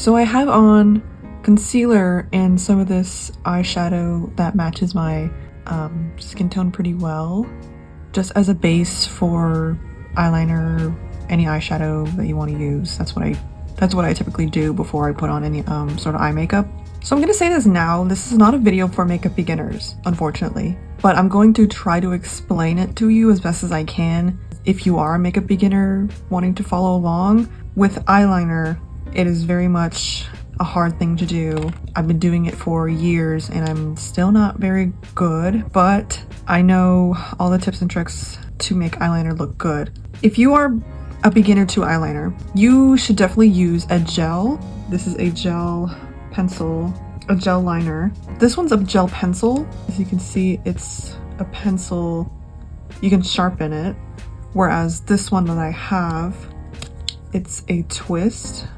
So I have on concealer and some of this eyeshadow that matches my skin tone pretty well, just as a base for eyeliner, any eyeshadow that you want to use. That's what I typically do before I put on any sort of eye makeup. So I'm gonna say this now, this is not a video for makeup beginners, unfortunately, but I'm going to try to explain it to you as best as I can. If you are a makeup beginner wanting to follow along, with eyeliner, it is very much a hard thing to do. I've been doing it for years and I'm still not very good, but I know all the tips and tricks to make eyeliner look good. If you are a beginner to eyeliner, you should definitely use a gel. This is a gel pencil, a gel liner. This one's a gel pencil. As you can see, it's a pencil. You can sharpen it. Whereas this one that I have, it's a twist.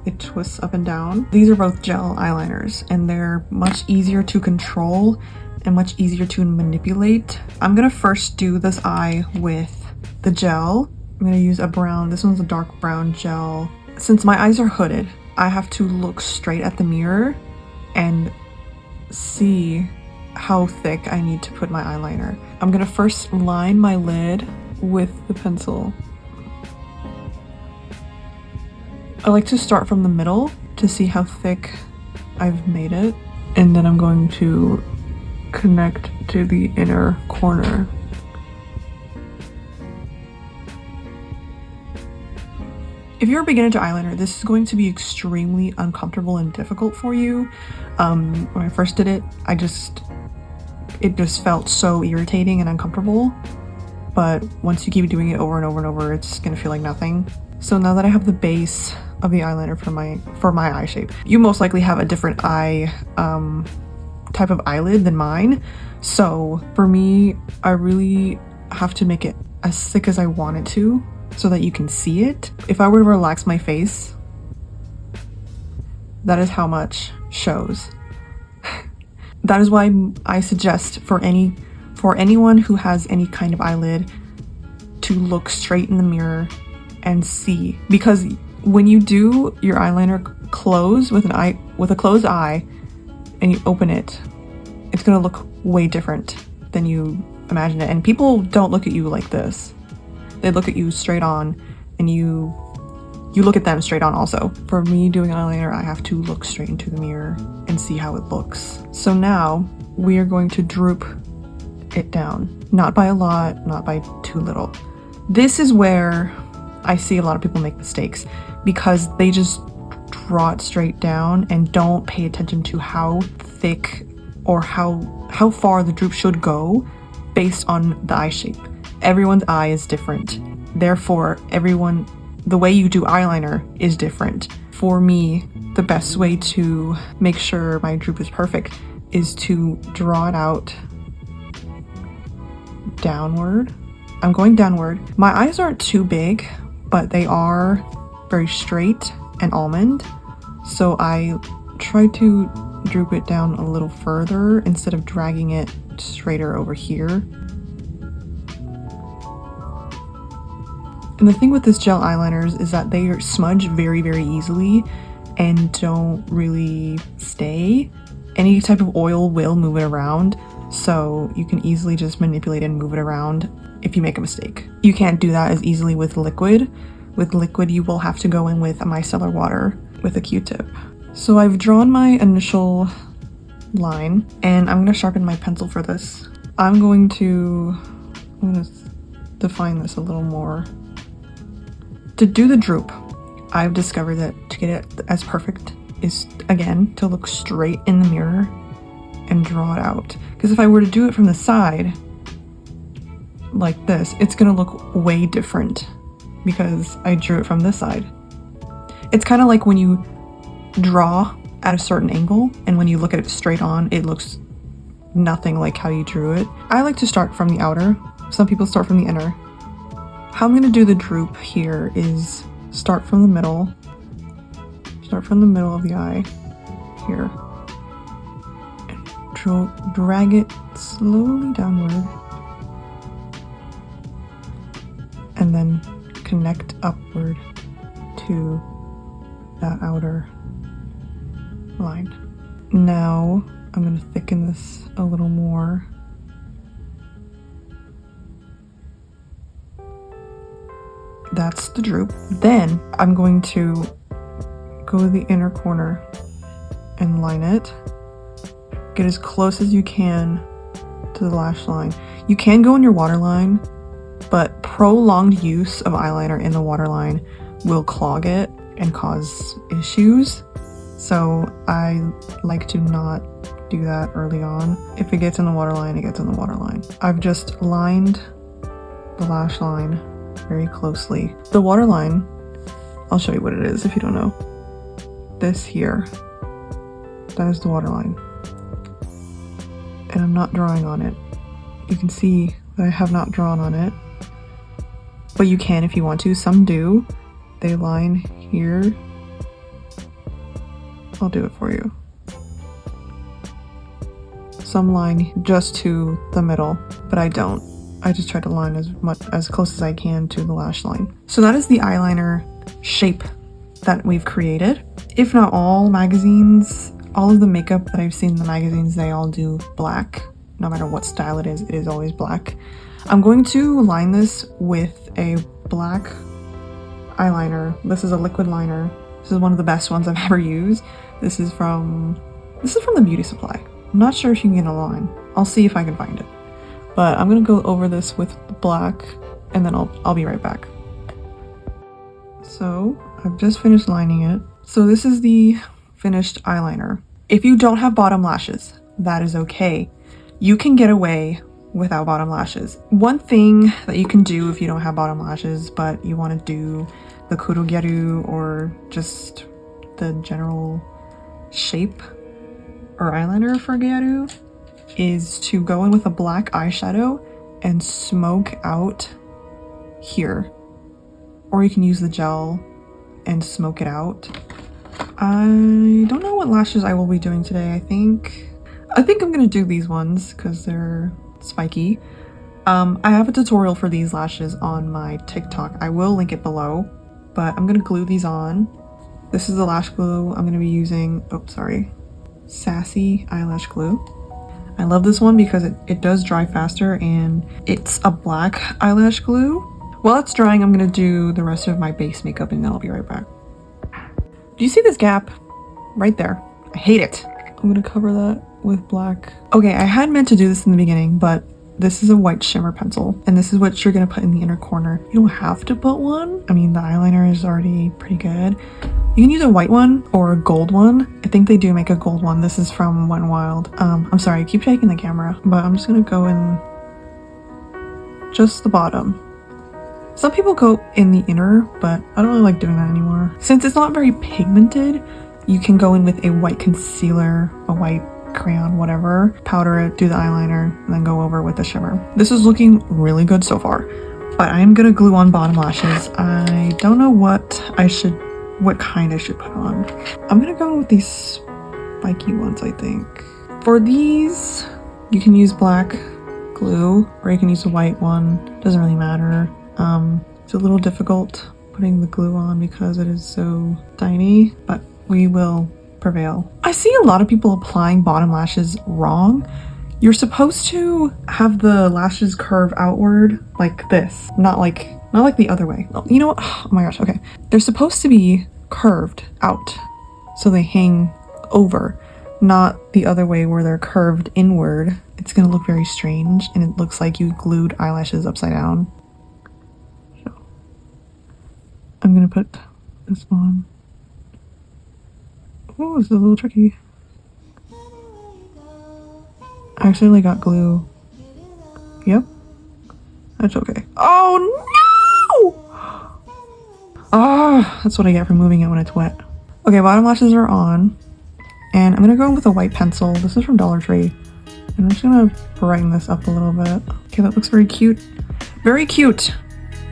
It twists up and down. These are both gel eyeliners and they're much easier to control and much easier to manipulate. I'm gonna first do this eye with the gel. I'm gonna use a brown, this one's a dark brown gel. Since my eyes are hooded, I have to look straight at the mirror and see how thick I need to put my eyeliner. I'm gonna first line my lid with the pencil. I like to start from the middle to see how thick I've made it, and then I'm going to connect to the inner corner. If you're a beginner to eyeliner, this is going to be extremely uncomfortable and difficult for you. When I first did it, it just felt so irritating and uncomfortable. But once you keep doing it over and over and over, it's gonna feel like nothing. So now that I have the base of the eyeliner for my eye shape, you most likely have a different eye type of eyelid than mine. So for me, I really have to make it as thick as I want it to so that you can see it. If I were to relax my face, that is how much shows. That is why I suggest for anyone who has any kind of eyelid to look straight in the mirror and see, because when you do your eyeliner close with a closed eye and you open it, it's gonna look way different than you imagine it. And people don't look at you like this. They look at you straight on, and you look at them straight on also. For me doing eyeliner, I have to look straight into the mirror and see how it looks. So now we are going to droop it down. Not by a lot, not by too little. This is where I see a lot of people make mistakes, because they just draw it straight down and don't pay attention to how thick or how far the droop should go based on the eye shape. Everyone's eye is different. Therefore, the way you do eyeliner is different. For me, the best way to make sure my droop is perfect is to draw it out downward. I'm going downward. My eyes aren't too big, but they are very straight and almond. So I try to droop it down a little further instead of dragging it straighter over here. And the thing with this gel eyeliners is that they smudge very, very easily and don't really stay. Any type of oil will move it around, so you can easily just manipulate and move it around if you make a mistake. You can't do that as easily with liquid. With liquid, you will have to go in with a micellar water with a Q-tip. So I've drawn my initial line, and I'm gonna sharpen my pencil for this. I'm gonna define this a little more. To do the droop, I've discovered that to get it as perfect is, again, to look straight in the mirror and draw it out. Because if I were to do it from the side, like this, it's gonna look way different because I drew it from this side. It's kind of like when you draw at a certain angle and when you look at it straight on, it looks nothing like how you drew it. I like to start from the outer. Some people start from the inner. How I'm gonna do the droop here is start from the middle of the eye here, and drag it slowly downward, and then connect upward to that outer line. Now I'm gonna thicken this a little more. That's the droop. Then I'm going to go to the inner corner and line it. Get as close as you can to the lash line. You can go in your waterline, but prolonged use of eyeliner in the waterline will clog it and cause issues. So I like to not do that early on. If it gets in the waterline, it gets in the waterline. I've just lined the lash line very closely. The waterline, I'll show you what it is if you don't know. This here, that is the waterline. And I'm not drawing on it. You can see that I have not drawn on it, but you can if you want to. Some do. They line here. I'll do it for you. Some line just to the middle, but I don't. I just try to line as close as I can to the lash line. So that is the eyeliner shape that we've created. If not all magazines, all of the makeup that I've seen in the magazines, they all do black. No matter what style it is always black. I'm going to line this with a black eyeliner. This is a liquid liner. This is one of the best ones I've ever used. This is from the Beauty Supply. I'm not sure if you can get a line. I'll see if I can find it. But I'm gonna go over this with black and then I'll be right back. So I've just finished lining it. So this is the finished eyeliner. If you don't have bottom lashes, that is okay. You can get away without bottom lashes. One thing that you can do if you don't have bottom lashes, but you want to do the Gyaru or just the general shape or eyeliner for Gyaru, is to go in with a black eyeshadow and smoke out here. Or you can use the gel and smoke it out. I don't know what lashes I will be doing today. I think I'm gonna do these ones because they're spiky. I have a tutorial for these lashes on my TikTok. I will link it below, but I'm gonna glue these on. This is the lash glue I'm gonna be using. Oh, sorry. Sassy eyelash glue. I love this one because it does dry faster and it's a black eyelash glue. While it's drying, I'm gonna do the rest of my base makeup and then I'll be right back. Do you see this gap? Right there. I hate it. I'm gonna cover that with black. Okay, I had meant to do this in the beginning, but this is a white shimmer pencil and this is what you're gonna put in the inner corner. You don't have to put one. I mean, the eyeliner is already pretty good. You can use a white one or a gold one. I think they do make a gold one. This is from Wet n Wild. I'm sorry, I keep shaking the camera, but I'm just gonna go in just the bottom. Some people go in the inner, but I don't really like doing that anymore. Since it's not very pigmented, you can go in with a white concealer, a white crayon, whatever, powder it, do the eyeliner, and then go over with the shimmer. This is looking really good so far, but I'm gonna glue on bottom lashes. I don't know what kind I should put on. I'm gonna go with these spiky ones, I think. For these, you can use black glue or you can use a white one. Doesn't really matter. It's a little difficult putting the glue on because it is so tiny, but we will prevail. I see a lot of people applying bottom lashes wrong. You're supposed to have the lashes curve outward like this, not like the other way. You know what? Oh my gosh, okay. They're supposed to be curved out so they hang over, not the other way where they're curved inward. It's gonna look very strange and it looks like you glued eyelashes upside down. So I'm gonna put this on. Oh, this is a little tricky. I accidentally got glue. Yep. That's okay. Oh no! Ah, that's what I get for moving it when it's wet. Okay, bottom lashes are on. And I'm gonna go with a white pencil. This is from Dollar Tree. And I'm just gonna brighten this up a little bit. Okay, that looks very cute. Very cute.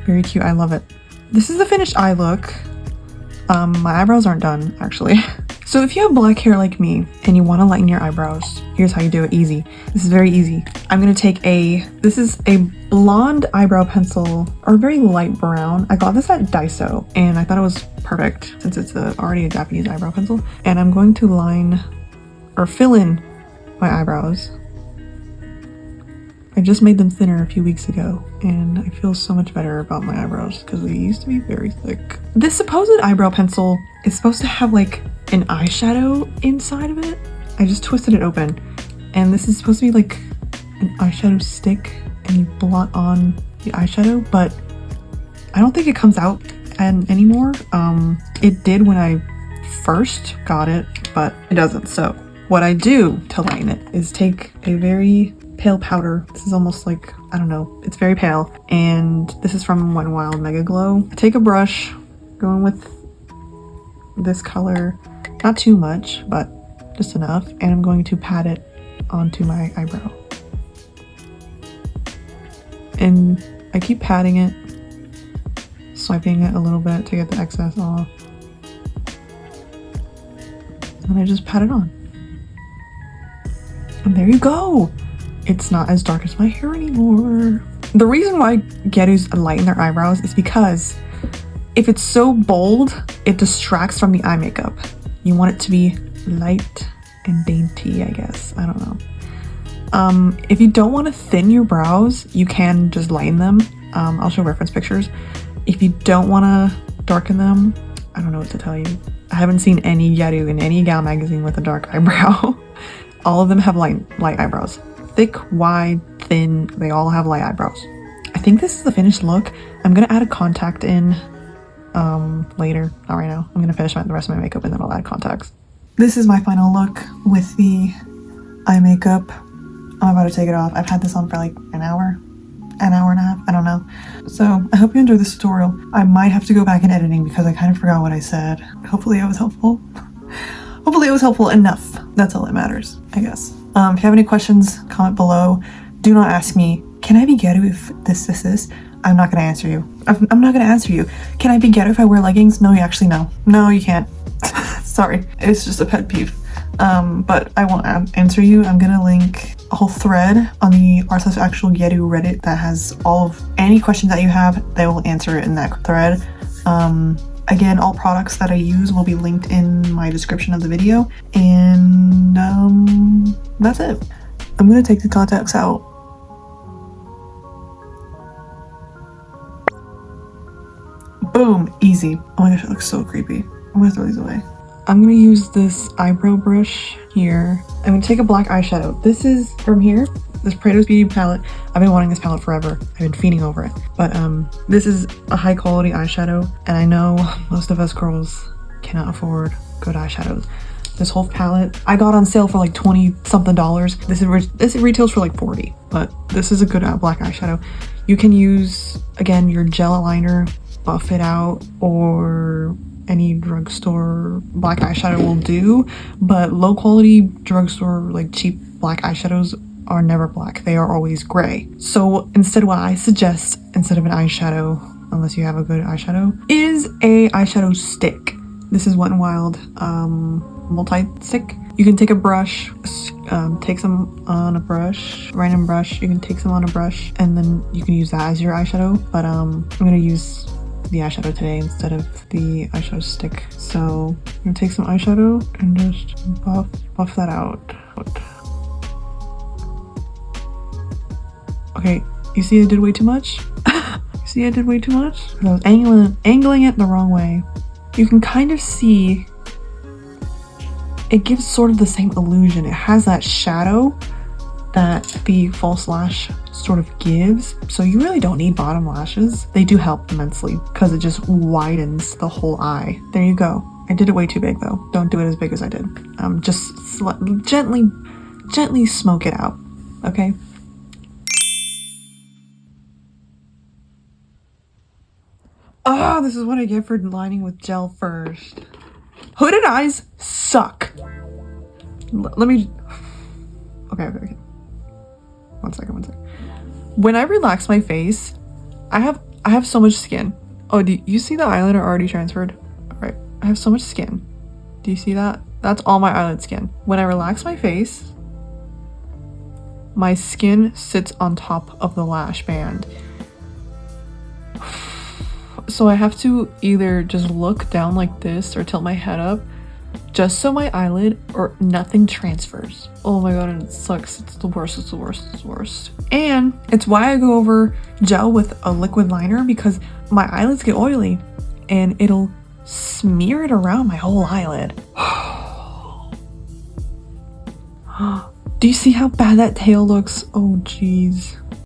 Very cute, I love it. This is the finished eye look. My eyebrows aren't done, actually. So if you have black hair like me and you want to lighten your eyebrows, here's how you do it. Easy. This is very easy. I'm going to take this is a blonde eyebrow pencil, or very light brown. I got this at Daiso and I thought it was perfect since it's already a Japanese eyebrow pencil. And I'm going to line or fill in my eyebrows. I just made them thinner a few weeks ago and I feel so much better about my eyebrows because they used to be very thick. This supposed eyebrow pencil is supposed to have like an eyeshadow inside of it. I just twisted it open and this is supposed to be like an eyeshadow stick and you blot on the eyeshadow, but I don't think it comes out anymore. It did when I first got it, but it doesn't. So what I do to lighten it is take a very pale powder. This is almost like, I don't know, it's very pale, and this is from Wet n Wild Mega Glow. I take a brush, going with this color, not too much, but just enough, and I'm going to pat it onto my eyebrow. And I keep patting it, swiping it a little bit to get the excess off. And I just pat it on. And there you go! It's not as dark as my hair anymore. The reason why Gyarus lighten their eyebrows is because if it's so bold, it distracts from the eye makeup. You want it to be light and dainty, I guess. I don't know. If you don't want to thin your brows, you can just lighten them. I'll show reference pictures. If you don't want to darken them, I don't know what to tell you. I haven't seen any Gyaru in any gal magazine with a dark eyebrow. All of them have light eyebrows. Thick, wide, thin, they all have light eyebrows. I think this is the finished look. I'm gonna add a contact in later, not right now. I'm gonna finish the rest of my makeup and then I'll add contacts. This is my final look with the eye makeup. I'm about to take it off. I've had this on for like an hour and a half, I don't know. So I hope you enjoyed this tutorial. I might have to go back in editing because I kind of forgot what I said. Hopefully I was helpful. Hopefully it was helpful enough. That's all that matters, I guess. If you have any questions, comment below. Do not ask me, can I be Gyaru if this? I'm not gonna answer you. I'm not gonna answer you. Can I be Gyaru if I wear leggings? No, no. No, you can't. Sorry, it's just a pet peeve. But I won't answer you. I'm gonna link a whole thread on the r/actual Gyaru Reddit that has all of any questions that you have. They will answer it in that thread. Again, all products that I use will be linked in my description of the video, and that's it. I'm gonna take the contacts out. Boom, easy. Oh my gosh, it looks so creepy. I'm gonna throw these away. I'm gonna use this eyebrow brush here. I'm gonna take a black eyeshadow. This is from here, this Prato's Beauty palette. I've been wanting this palette forever. I've been fiending over it. But this is a high quality eyeshadow, and I know most of us girls cannot afford good eyeshadows. This whole palette I got on sale for like 20 something dollars. This retails for like 40, but this is a good black eyeshadow. You can use, again, your gel liner, buff it out, or any drugstore black eyeshadow will do, but low quality drugstore, like cheap black eyeshadows are never black. They are always gray. So instead, what I suggest instead of an eyeshadow, unless you have a good eyeshadow, is a eyeshadow stick. This is Wet n Wild multi-stick. You can take a brush, take some on a brush, random brush. You can take some on a brush, and then you can use that as your eyeshadow. But I'm gonna use the eyeshadow today instead of the eyeshadow stick. So I'm gonna take some eyeshadow and just buff that out. Okay, you see I did way too much? You see I did way too much? I was angling it the wrong way. You can kind of see it gives sort of the same illusion. It has that shadow that the false lash sort of gives. So you really don't need bottom lashes. They do help immensely because it just widens the whole eye. There you go. I did it way too big though. Don't do it as big as I did. Just gently smoke it out, okay? Oh, this is what I get for lining with gel first. Hooded eyes suck. Let me... Okay. One second. When I relax my face, I have so much skin. Oh, do you see the eyeliner already transferred? All right, I have so much skin. Do you see that? That's all my eyelid skin. When I relax my face, my skin sits on top of the lash band. So I have to either just look down like this or tilt my head up just so my eyelid or nothing transfers. Oh my god, it sucks. It's the worst, it's the worst, it's the worst. And it's why I go over gel with a liquid liner, because my eyelids get oily and it'll smear it around my whole eyelid. Do you see how bad that tail looks? Oh jeez.